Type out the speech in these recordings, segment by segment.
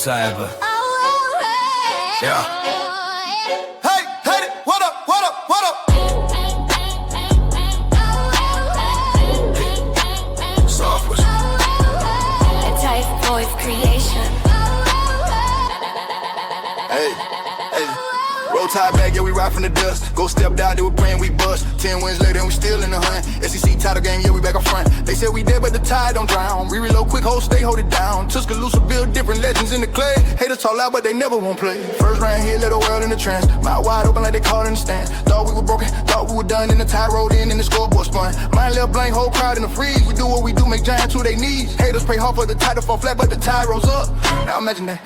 Tide, but yeah. Hey, hey, what up, what up, what up? Soft was A TightSports creation. Hey, hey. Roll Tide back, yeah, we ride from the dust. Go stepped out, they were praying we bust. 10 wins later and we still in the hunt. SEC title game, yeah, we back up front. They said we dead, but the tide don't drown. We reload quick, hold, stay, hold it down. Tuscaloosa build different legends in the clay. Haters talk loud, but they never won't play. First round here, let the world in the trance. Mouth wide open like they call in the stands. Thought we were broken, thought we were done. And the tide rolled in and the scoreboard spun. Mind left blank, whole crowd in the freeze. We do what we do, make giants who they need. Haters pray hard for the tide to fall flat, but the tide rolls up. Now imagine that.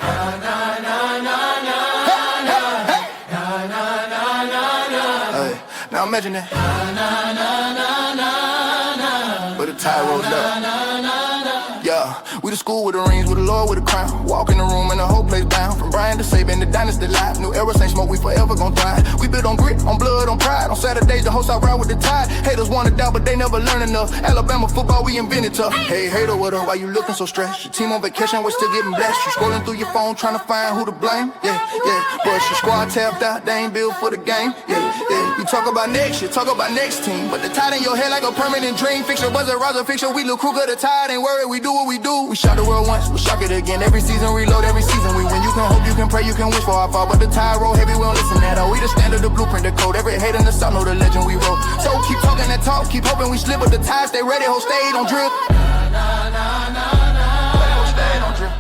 Now imagine that. But the tide rolls up. Yeah, we the school with the rings, with the Lord with the crown. Walk in the room and the whole place bound. From Brian to Saban, the dynasty life. New era, ain't smoke, we forever gon' thrive. We build on grit, on blood, on pride. On Saturdays, the host I ride with the tide. Haters wanna doubt, but they never learn enough. Alabama football, we invented tough. Hey, hater, what up? Why you looking so stressed? Your team on vacation, we're still getting blessed. You scrolling through your phone, trying to find who to blame. Yeah, yeah. But your squad tapped out, they ain't built for the game. Yeah, yeah. You talk about next year, talk about next team. But the tide in your head like a permanent dream. Fix your buzzer, Roger, fix your we look Kruger, the tide ain't worried, we do what we do. We shot the world once, we'll shock it again. Every season, reload, every season we win. You can hope, you can pray, you can wish for our fall. But the tide roll heavy, we don't listen at all. We the standard, the blueprint, the code. Every hate in the south know the legend we wrote. So keep talking that talk, keep hoping we slip. But the tide stay ready, hold stay, don't drip. Hold stay, don't drip.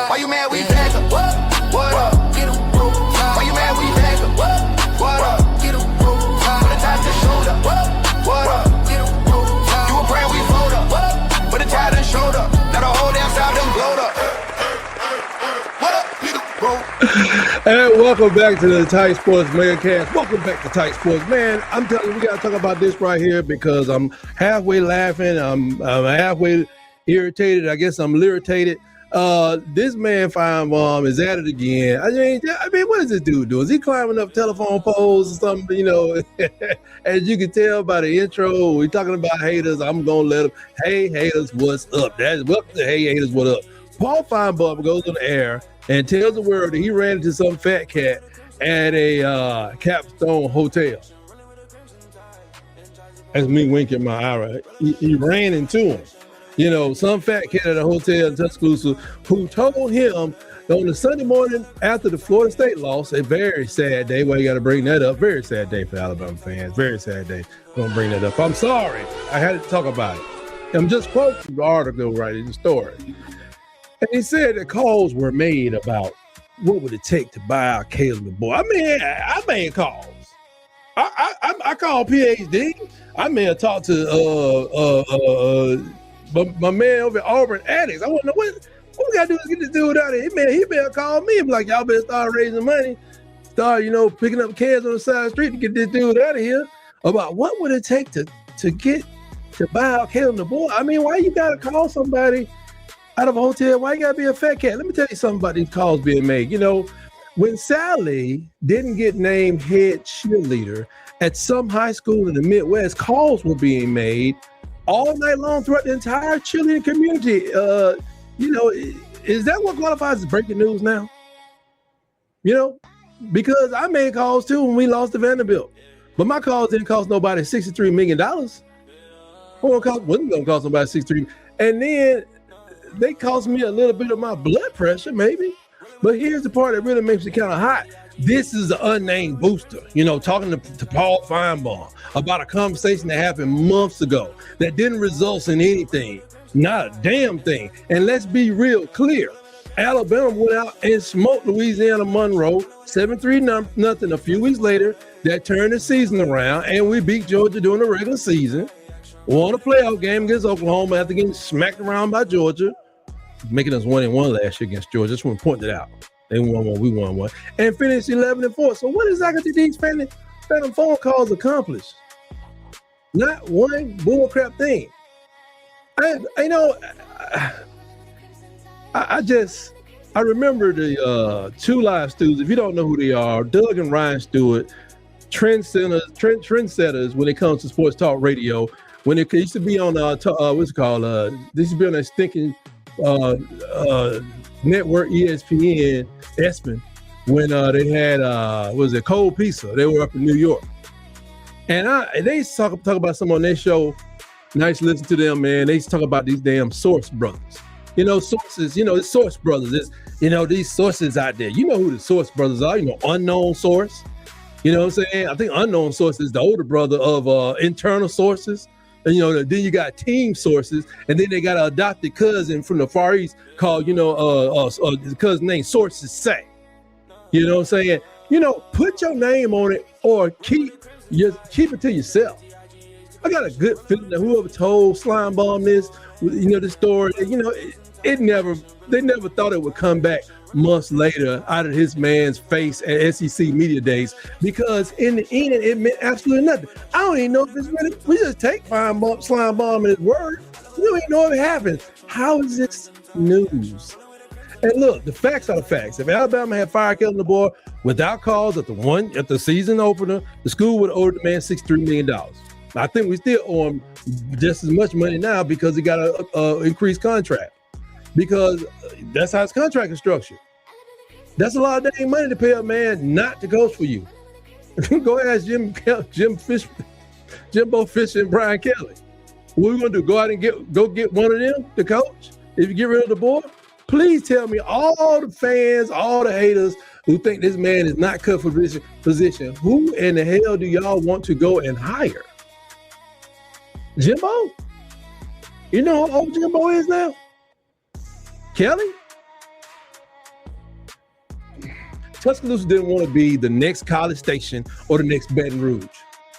Why you mad we back up? What up? Get 'em broke. Why you mad we back up? What up? Get 'em broke. But the tide just showed up. What up? Get 'em broke. You a brand we fold up. But the tide done showed up. Now the whole damn south done blowed up. What up? Get 'em broke. And welcome back to the TightSports Megacast. Welcome back to TightSports. Man, I'm telling you, we got to talk about this right here because I'm halfway laughing. I'm halfway irritated. I guess I'm irritated. This man Finebaum is at it again. I mean, what is this dude doing? Is he climbing up telephone poles or something? You know, as you can tell by the intro, we're talking about haters. I'm gonna let him. Hey haters, what's up? That's what the hey haters, what up? Paul Finebaum goes on the air and tells the world that he ran into some fat cat at a Capstone hotel. That's me winking my eye. Right? He ran into him. You know, some fat cat at a hotel in Tuscaloosa who told him on the Sunday morning after the Florida State loss, a very sad day. Well, you got to bring that up. Very sad day for Alabama fans. Very sad day. Going to bring that up. I'm sorry. I had to talk about it. I'm just quoting the article right in the story. And he said that calls were made about what would it take to buy out Kalen DeBoer. I mean, I made calls. I called PhD. I may have talked to my man over at Auburn Addicts. I want to know what we got to do is get this dude out of here. Man, he better call me and be like, y'all better start raising money. Start, picking up cans on the side of the street to get this dude out of here. About what would it take to buy out Kalen DeBoer? I mean, why you got to call somebody out of a hotel? Why you got to be a fat cat? Let me tell you something about these calls being made. When Sally didn't get named head cheerleader at some high school in the Midwest, calls were being made all night long throughout the entire cheerleading community. Is that what qualifies as breaking news now? Because I made calls too when we lost to Vanderbilt, but my calls didn't cost nobody $63 million. Wasn't gonna cost nobody $63, and then they cost me a little bit of my blood pressure, maybe. But here's the part that really makes it kind of hot. This is an unnamed booster, talking to Paul Finebaum about a conversation that happened months ago that didn't result in anything, not a damn thing. And let's be real clear. Alabama went out and smoked Louisiana Monroe 7-3 a few weeks later. That turned the season around, and we beat Georgia during the regular season. Won a playoff game against Oklahoma after getting smacked around by Georgia, making us 1-1 last year against Georgia. Just want to point that out. They won one, we won one, and finished 11-4. So what exactly did these phantom phone calls accomplish? Not one bullcrap thing. I remember the two live students. If you don't know who they are, Doug and Ryan Stewart, trendsetters when it comes to sports talk radio. When it used to be on what's it called? This used to be on that stinking network ESPN ESPN when they had Cold Pizza. They were up in New York, and they talk about some on their show. Nice to listen to them, man. They talk about these damn Source brothers. Sources. The Source brothers. These sources out there. You know who the Source brothers are. Unknown Source. You know what I'm saying? I think Unknown Source is the older brother of Internal Sources. And, then you got Team Sources, and then they got an adopted cousin from the Far East called, the cousin named Sources Say. You know what I'm saying? Put your name on it or keep it to yourself. I got a good feeling that whoever told Slime Bomb this, the story, they never thought it would come back months later out of his man's face at SEC Media Days, because in the end, it meant absolutely nothing. I don't even know if it's really, we just take Slime Bomb at his word. We don't even know if it happens. How is this news? And look, the facts are the facts. If Alabama had fired Kalen DeBoer without cause at the season opener, the school would have owed the man $63 million. I think we still owe him just as much money now because he got an increased contract. Because that's how his contract is structured. That's a lot of dang money to pay a man not to coach for you. Go ask Jimbo Fisher and Brian Kelly. What are we gonna do? Go out and get one of them to coach? If you get rid of the board, please tell me, all the fans, all the haters who think this man is not cut for position, who in the hell do y'all want to go and hire? Jimbo? You know how old Jimbo is now? Kelly? Tuscaloosa didn't want to be the next College Station or the next Baton Rouge.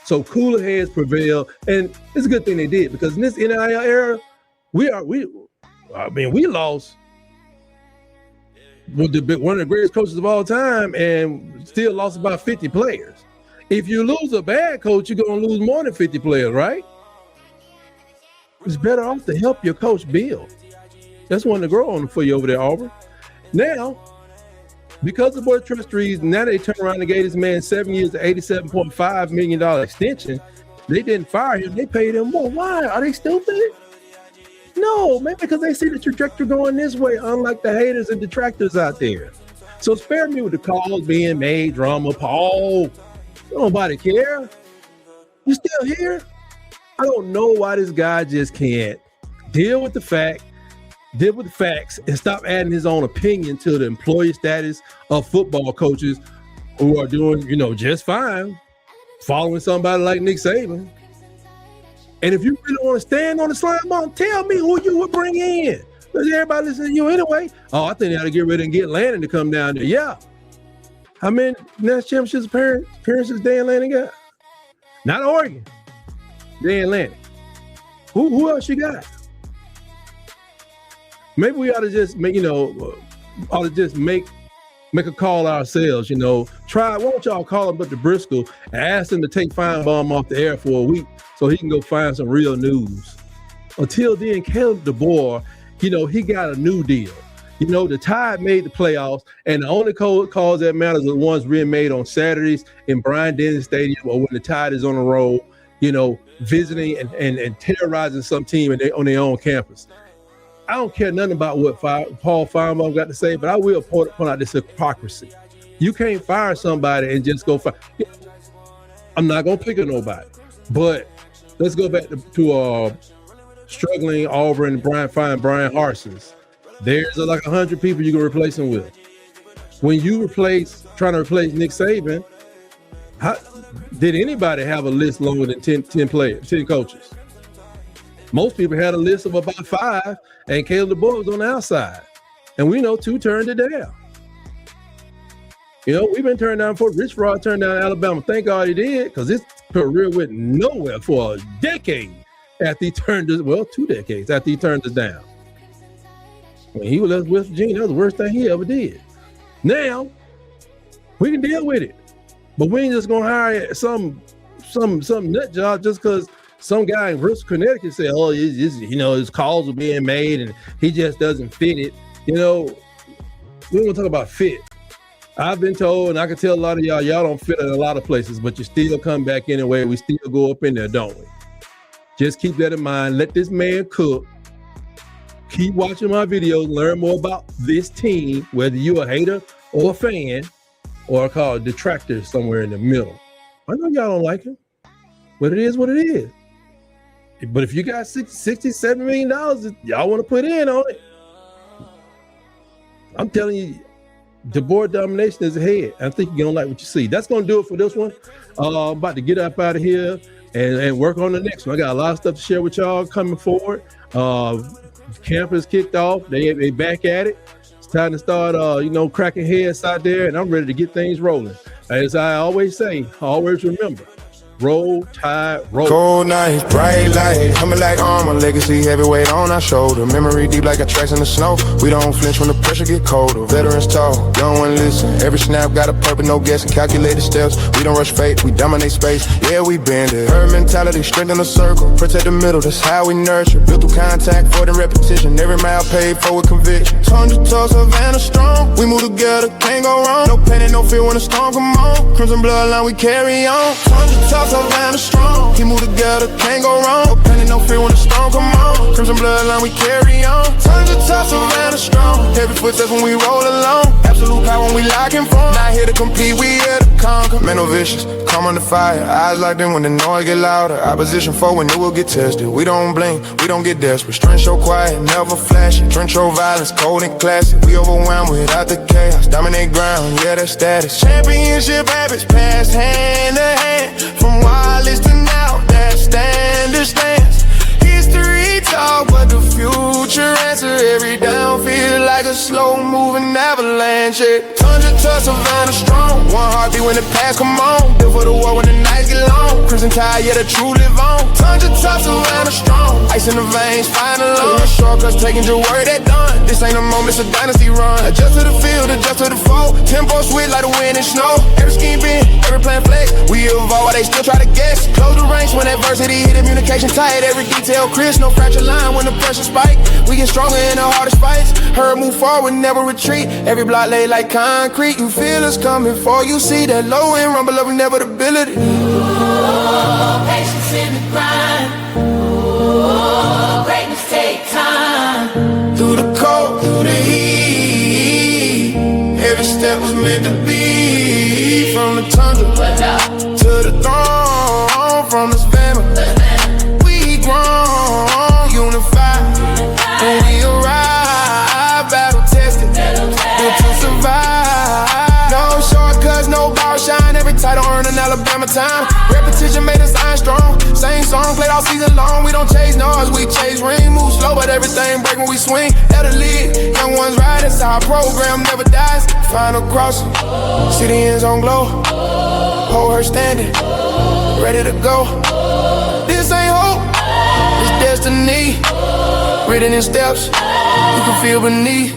So cooler heads prevail, and it's a good thing they did, because in this NIL era, we lost one of the greatest coaches of all time and still lost about 50 players. If you lose a bad coach, you're going to lose more than 50 players, right? It's better off to help your coach build. That's one to grow on for you over there, Auburn. Now, because of the Board of Trustees, now they turn around and gave this man 7 years to $87.5 million extension. They didn't fire him. They paid him more. Why? Are they stupid? No, maybe because they see the trajectory going this way, unlike the haters and detractors out there. So spare me with the calls being made, drama. Paul, nobody care. You still here? I don't know why this guy just can't deal with the facts and stop adding his own opinion to the employee status of football coaches who are doing, just fine, following somebody like Nick Saban. And if you really want to stand on the Slime Bomb, tell me who you would bring in. Because everybody listen to you anyway. Oh, I think they ought to get ready and get Lanning to come down there. Yeah. How many national championships appearances Dan Lanning got? Not Oregon. Dan Lanning. Who else you got? Maybe we ought to just make a call ourselves, Why don't y'all call him up to Bristol and ask him to take Finebaum off the air for a week so he can go find some real news. Until then, Kalen DeBoer, he got a new deal. The Tide made the playoffs, and the only calls that matters are the ones being made on Saturdays in Bryant-Denny Stadium or when the Tide is on the road, visiting and terrorizing some team on their own campus. I don't care nothing about what Paul Finebaum got to say, but I will point out this hypocrisy. You can't fire somebody and just go fire. I'm not going to pick on nobody, but let's go back to struggling Auburn, Brian Harsons. There's like 100 people you can replace him with. When you trying to replace Nick Saban, did anybody have a list longer than 10 coaches? Most people had a list of about 5, and Kalen DeBoer was on the outside. And we know 2 turned it down. We've been turned down for Rich Rod turned down Alabama. Thank God he did, because his career went nowhere for a decade after he turned us, 2 decades after he turned us down. When he was left with Virginia, that was the worst thing he ever did. Now, we can deal with it. But we ain't just gonna hire some nut job just because some guy in Bristol, Connecticut said, oh, his calls are being made and he just doesn't fit it. We don't want to talk about fit. I've been told, and I can tell a lot of y'all don't fit in a lot of places, but you still come back anyway. We still go up in there, don't we? Just keep that in mind. Let this man cook. Keep watching my videos, learn more about this team, whether you're a hater or a fan, or call a detractor somewhere in the middle. I know y'all don't like him, but it is what it is. But if you got $67 million y'all want to put in on it, I'm telling you, DeBoer domination is ahead. I think you're going to like what you see. That's going to do it for this one. I'm about to get up out of here and work on the next one. I got a lot of stuff to share with y'all coming forward. Camp is kicked off. They back at it. It's time to start, cracking heads out there, and I'm ready to get things rolling. As I always say, always remember, roll, tide, roll. Cold nights, bright light, coming like armor, legacy heavyweight on our shoulder. Memory deep like a tracks in the snow. We don't flinch when the pressure get colder. Veterans talk, young one listen. Every snap got a purpose, no guessing. Calculated steps, we don't rush fate, we dominate space. Yeah, we bend it. Herd mentality, strength in the circle. Protect the middle, that's how we nurture. Built through contact, for the repetition. Every mile paid for with conviction. 100 toes, Havana strong. We move together, can't go wrong. No panic, no fear when the storm come on. Crimson bloodline, we carry on. 100 toes, Havana strong. We move together, can't go wrong. No panic, no fear when the storm come on. Crimson bloodline, we carry on. 100 toes, Havana strong. Every footstep when we roll along. Absolute power when we lock in front. Not here to compete, we here to conquer. Mental vicious, come under fire. Eyes locked in when the noise get louder. Opposition forward, it will get tested. We don't blink, we don't get desperate. Strength show quiet, never flashy. Trench show violence, cold and classic. We overwhelmed without the chaos. Dominate ground, yeah, that's status. Championship habits pass hand to hand. From wireless to now, that standard stands. History talk, but the future answer. Every down feel like a slow moving avalanche. Tons of touch, Savannah strong. One heartbeat when the past come on. Built for the war when the nights get long. Crimson tide, yeah, the true live on. Tons of touch, Savannah strong. Ice in the veins, final lung. Shortcuts taking your word at done. This ain't a moment, it's a dynasty run. Adjust to the field, adjust to the foe. Tempo sweet like the wind and snow. Every scheme bend, every plan flex. We evolve while they still try to guess. Close the ranks when adversity hit, communication tight. Every detail crisp, no fracture line when the pressure spike. We get stronger in the hardest fights. Herd move forward, never retreat. Every block laid like concrete. You feel us coming for you. See that low end rumble of inevitability. Ooh, patience in the grind. Ooh, greatness take time. Through the cold, through the heat. Every step was meant to be. From the tundra to the throne. From this family, we grown, unified. When we arrive, battle tested, built to survive. No shortcuts, no ball shine. Every title earned in Alabama time. Repetition made us iron strong. Same song played all season long. We don't chase noise, we chase ring. Move slow, but everything break when we swing. At the lead, young ones ride. That's our program, never dies. Final crossing, see the end zone glow. Hold her standing, ready to go. This ain't hope, it's destiny. Written in steps, you can feel beneath.